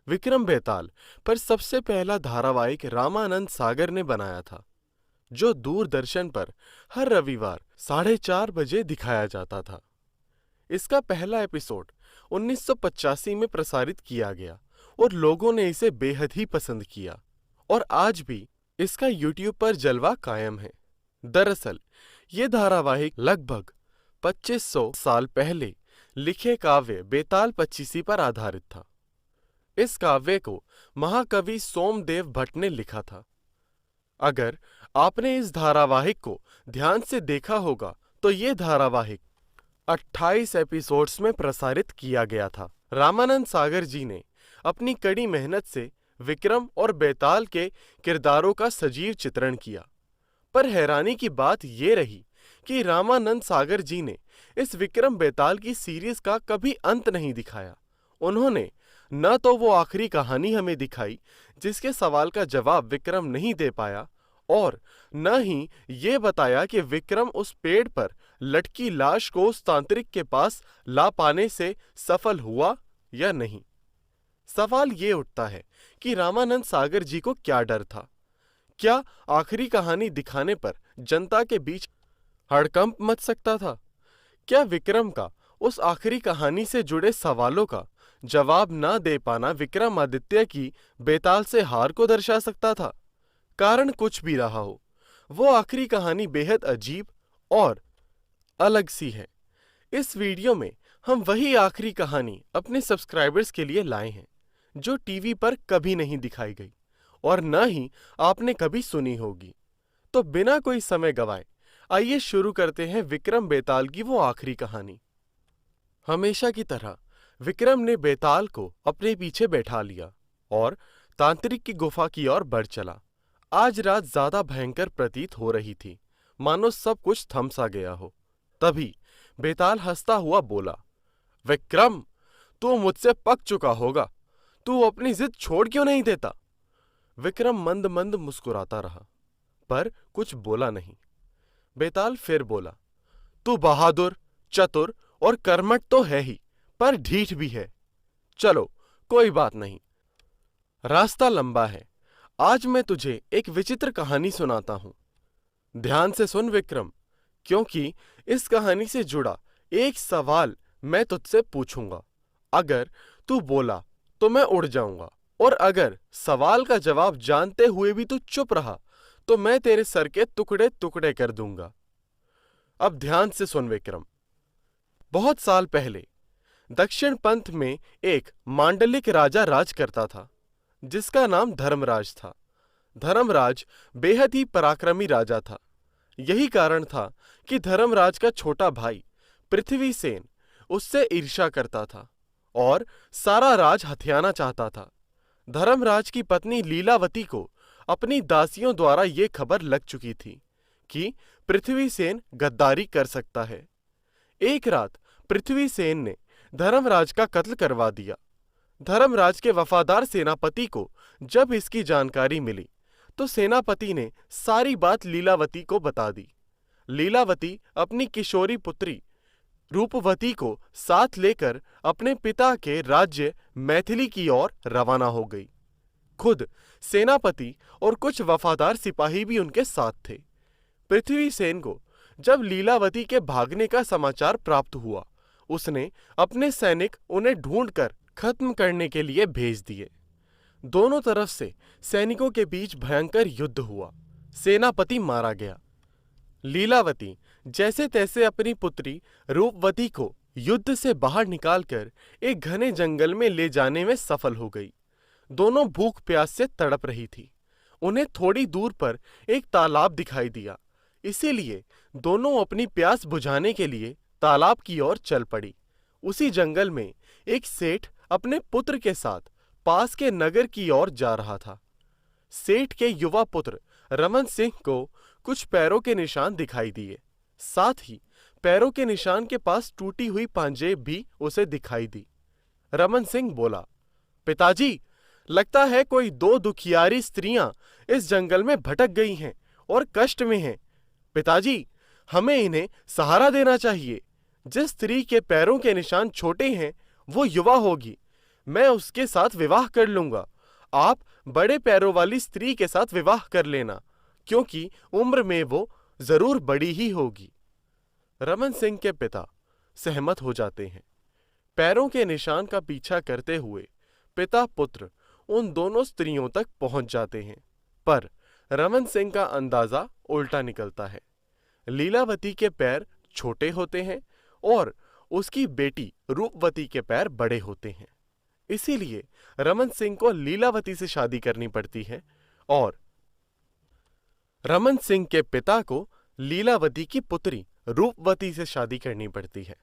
विक्रम बेताल पर सबसे पहला धारावाहिक रामानंद सागर ने बनाया था, जो दूरदर्शन पर हर रविवार 4:30 बजे दिखाया जाता था। इसका पहला एपिसोड 1985 में प्रसारित किया गया और लोगों ने इसे बेहद ही पसंद किया और आज भी इसका यूट्यूब पर जलवा कायम है। दरअसल ये धारावाहिक लगभग 2500 साल पहले लिखे काव्य बेताल पच्चीसी पर आधारित था। इस काव्य को महाकवि सोमदेव भट्ट ने लिखा था। अगर आपने इस धारावाहिक को ध्यान से देखा होगा तो ये धारावाहिक 28 एपिसोड्स में प्रसारित किया गया था। रामानंद सागर जी ने अपनी कड़ी मेहनत से विक्रम और बेताल के किरदारों का सजीव चित्रण किया, पर हैरानी की बात ये रही कि रामानंद सागर जी ने इस विक्रम बेताल की सीरीज का कभी अंत नहीं दिखाया। उन्होंने न तो वो आखिरी कहानी हमें दिखाई जिसके सवाल का जवाब विक्रम नहीं दे पाया, और न ही ये बताया कि विक्रम उस पेड़ पर लटकी लाश को उस तांत्रिक के पास ला पाने से सफल हुआ या नहीं। सवाल ये उठता है कि रामानंद सागर जी को क्या डर था? क्या आखिरी कहानी दिखाने पर जनता के बीच हड़कंप मच सकता था? क्या विक्रम का उस आखिरी कहानी से जुड़े सवालों का जवाब न दे पाना विक्रमादित्य की बेताल से हार को दर्शा सकता था? कारण कुछ भी रहा हो, वो आखिरी कहानी बेहद अजीब और अलग सी है। इस वीडियो में हम वही आखिरी कहानी अपने सब्सक्राइबर्स के लिए लाए हैं जो टीवी पर कभी नहीं दिखाई गई और न ही आपने कभी सुनी होगी। तो बिना कोई समय गवाए आइए शुरू करते हैं विक्रम बेताल की वो आखिरी कहानी। हमेशा की तरह विक्रम ने बेताल को अपने पीछे बैठा लिया और तांत्रिक की गुफा की ओर बढ़ चला। आज रात ज्यादा भयंकर प्रतीत हो रही थी, मानो सब कुछ थम सा गया हो। तभी बेताल हंसता हुआ बोला, विक्रम, तू मुझसे पक चुका होगा, तू अपनी जिद छोड़ क्यों नहीं देता? विक्रम मंद मंद मुस्कुराता रहा, पर कुछ बोला नहीं। बेताल फिर बोला, तू बहादुर, चतुर और कर्मठ तो है ही, पर ढीठ भी है। चलो कोई बात नहीं, रास्ता लंबा है। आज मैं तुझे एक विचित्र कहानी सुनाता हूं। ध्यान से सुन विक्रम, क्योंकि इस कहानी से जुड़ा एक सवाल मैं तुझसे पूछूंगा। अगर तू बोला तो मैं उड़ जाऊंगा, और अगर सवाल का जवाब जानते हुए भी तू चुप रहा तो मैं तेरे सर के टुकड़े टुकड़े कर दूंगा। अब ध्यान से सुन विक्रम। बहुत साल पहले दक्षिण पंथ में एक मांडलिक राजा राज करता था, जिसका नाम धर्मराज था। धर्मराज बेहद ही पराक्रमी राजा था। यही कारण था कि धर्मराज का छोटा भाई पृथ्वीसेन उससे ईर्ष्या करता था और सारा राज हथियाना चाहता था। धर्मराज की पत्नी लीलावती को अपनी दासियों द्वारा ये खबर लग चुकी थी कि पृथ्वीसेन गद्दारी कर सकता है। एक रात पृथ्वीसेन ने धर्मराज का कत्ल करवा दिया। धर्मराज के वफादार सेनापति को जब इसकी जानकारी मिली तो सेनापति ने सारी बात लीलावती को बता दी। लीलावती अपनी किशोरी पुत्री रूपवती को साथ लेकर अपने पिता के राज्य मैथिली की ओर रवाना हो गई। खुद सेनापति और कुछ वफादार सिपाही भी उनके साथ थे। पृथ्वीसेन को जब लीलावती के भागने का समाचार प्राप्त हुआ, उसने अपने सैनिक उन्हें ढूंढकर खत्म करने के लिए भेज दिए। दोनों तरफ से सैनिकों के बीच भयंकर युद्ध हुआ। सेनापति मारा गया। लीलावती जैसे तैसे अपनी पुत्री रूपवती को युद्ध से बाहर निकालकर एक घने जंगल में ले जाने में सफल हो गई। दोनों भूख प्यास से तड़प रही थी। उन्हें थोड़ी दूर पर एक तालाब दिखाई दिया, इसीलिए दोनों अपनी प्यास बुझाने के लिए तालाब की ओर चल पड़ी। उसी जंगल में एक सेठ अपने पुत्र के साथ पास के नगर की ओर जा रहा था। सेठ के युवा पुत्र रमन सिंह को कुछ पैरों के निशान दिखाई दिए। साथ ही पैरों के निशान के पास टूटी हुई पांजेब भी उसे दिखाई दी। रमन सिंह बोला, पिताजी, लगता है कोई 2 दुखियारी स्त्रियां इस जंगल में भटक गई हैं और कष्ट में हैं। पिताजी, हमें इन्हें सहारा देना चाहिए। जिस स्त्री के पैरों के निशान छोटे हैं वो युवा होगी। मैं उसके साथ विवाह कर लूंगा। आप बड़े पैरों वाली स्त्री के साथ विवाह कर लेना, क्योंकि उम्र में वो जरूर बड़ी ही होगी। रमन सिंह के पिता सहमत हो जाते हैं। पैरों के निशान का पीछा करते हुए पिता पुत्र उन दोनों स्त्रियों तक पहुंच जाते हैं, पर रमन सिंह का अंदाजा उल्टा निकलता है। लीलावती के पैर छोटे होते हैं और उसकी बेटी रूपवती के पैर बड़े होते हैं। इसीलिए रमन सिंह को लीलावती से शादी करनी पड़ती है और रमन सिंह के पिता को लीलावती की पुत्री रूपवती से शादी करनी पड़ती है।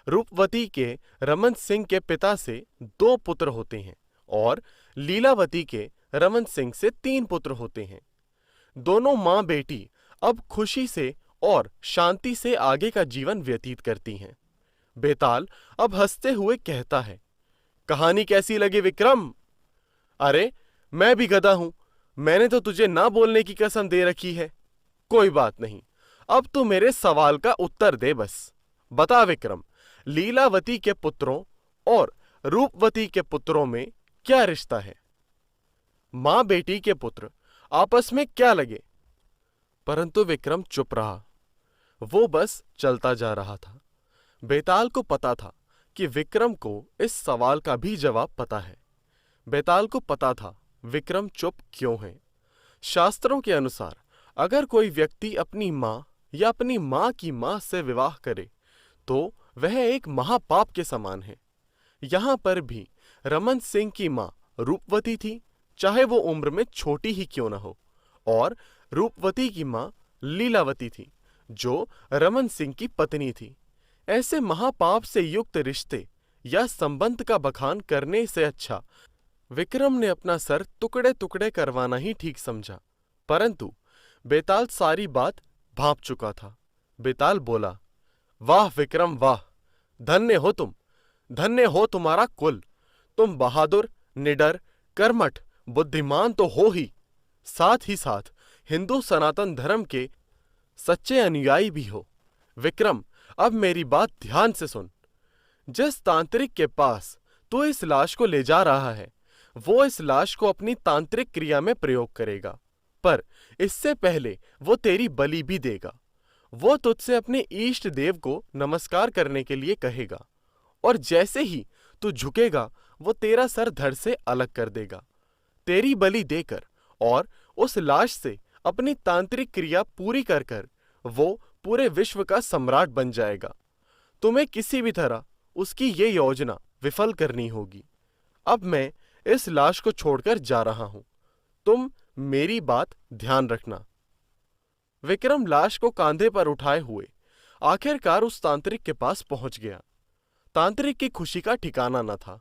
रूपवती के रमन सिंह के पिता से 2 पुत्र होते हैं और लीलावती के रमन सिंह से 3 पुत्र होते हैं। दोनों माँ बेटी अब खुशी से और शांति से आगे का जीवन व्यतीत करती हैं। बेताल अब हंसते हुए कहता है, कहानी कैसी लगी विक्रम? अरे मैं भी गधा हूं, मैंने तो तुझे ना बोलने की कसम दे रखी है। कोई बात नहीं, अब तू मेरे सवाल का उत्तर दे बस। बता विक्रम, लीलावती के पुत्रों और रूपवती के पुत्रों में क्या रिश्ता है? मां बेटी के पुत्र आपस में क्या लगे? परंतु विक्रम चुप रहा। वो बस चलता जा रहा था। बेताल को पता था कि विक्रम को इस सवाल का भी जवाब पता है। बेताल को पता था विक्रम चुप क्यों है। शास्त्रों के अनुसार अगर कोई व्यक्ति अपनी मां या अपनी मां की मां से विवाह करे तो वह एक महापाप के समान है। यहां पर भी रमन सिंह की मां रूपवती थी, चाहे वो उम्र में छोटी ही क्यों न हो, और रूपवती की मां लीलावती थी, जो रमन सिंह की पत्नी थी। ऐसे महापाप से युक्त रिश्ते या संबंध का बखान करने से अच्छा विक्रम ने अपना सर टुकड़े टुकड़े करवाना ही ठीक समझा। परंतु बेताल सारी बात भांप चुका था। बेताल बोला, वाह विक्रम वाह, धन्य हो तुम, धन्य हो तुम्हारा कुल। तुम बहादुर, निडर, कर्मठ, बुद्धिमान तो हो ही, साथ ही साथ हिंदू सनातन धर्म के सच्चे अनुयायी भी हो। विक्रम, अब मेरी बात ध्यान से सुन। जिस तांत्रिक के पास तू इस लाश को ले जा रहा है, वो इस लाश को अपनी तांत्रिक क्रिया में प्रयोग करेगा, पर इससे पहले वो तेरी बलि भी देगा। वो तुझसे अपने इष्ट देव को नमस्कार करने के लिए कहेगा, और जैसे ही तू झुकेगा वो तेरा सर धड़ से अलग कर देगा। तेरी बलि देकर और उस लाश से अपनी तांत्रिक क्रिया पूरी कर कर वो पूरे विश्व का सम्राट बन जाएगा। तुम्हें किसी भी तरह उसकी ये योजना विफल करनी होगी। अब मैं इस लाश को छोड़कर जा रहा हूं, तुम मेरी बात ध्यान रखना। विक्रम लाश को कांधे पर उठाए हुए आखिरकार उस तांत्रिक के पास पहुंच गया। तांत्रिक की खुशी का ठिकाना न था।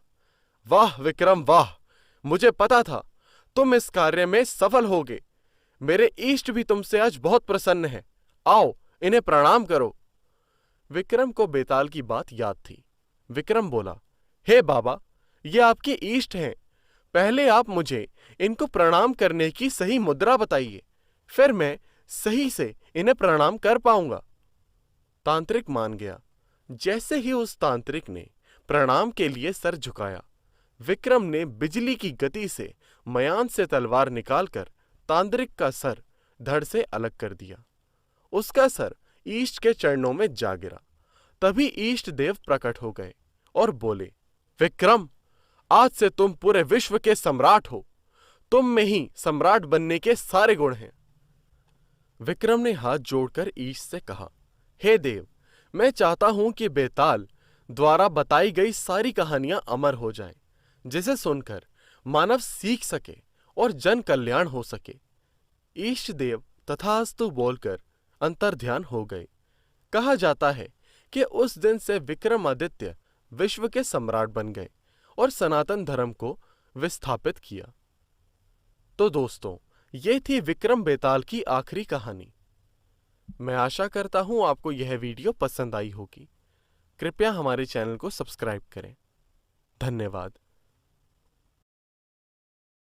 वाह विक्रम वाह, मुझे पता था तुम इस कार्य में सफल होगे। मेरे इष्ट भी तुमसे आज बहुत प्रसन्न हैं। आओ इन्हें प्रणाम करो। विक्रम को बेताल की बात याद थी। विक्रम बोला, हे बाबा, ये आपके इष्ट हैं। पहले आप मुझे इनको प्रणाम करने की सही मुद्रा बताइए, फिर मैं सही से इन्हें प्रणाम कर पाऊंगा। तांत्रिक मान गया। जैसे ही उस तांत्रिक ने प्रणाम के लिए सर झुकाया, विक्रम ने बिजली की गति से मयान से तलवार निकालकर तांत्रिक का सर धड़ से अलग कर दिया। उसका सर ईष्ट के चरणों में जा गिरा। तभी ईष्ट देव प्रकट हो गए और बोले, विक्रम, आज से तुम पूरे विश्व के सम्राट हो। तुम में ही सम्राट बनने के सारे गुण हैं। विक्रम ने हाथ जोड़कर ईष्ट से कहा, हे देव, मैं चाहता हूं कि बेताल द्वारा बताई गई सारी कहानियां अमर हो जाएं, जिसे सुनकर मानव सीख सके और जन कल्याण हो सके। ईष्ट देव तथास्तु बोलकर अंतर्ध्यान हो गए। कहा जाता है कि उस दिन से विक्रमादित्य विश्व के सम्राट बन गए और सनातन धर्म को विस्थापित किया। तो दोस्तों, ये थी विक्रम बेताल की आखिरी कहानी। मैं आशा करता हूं आपको यह वीडियो पसंद आई होगी। कृपया हमारे चैनल को सब्सक्राइब करें। धन्यवाद।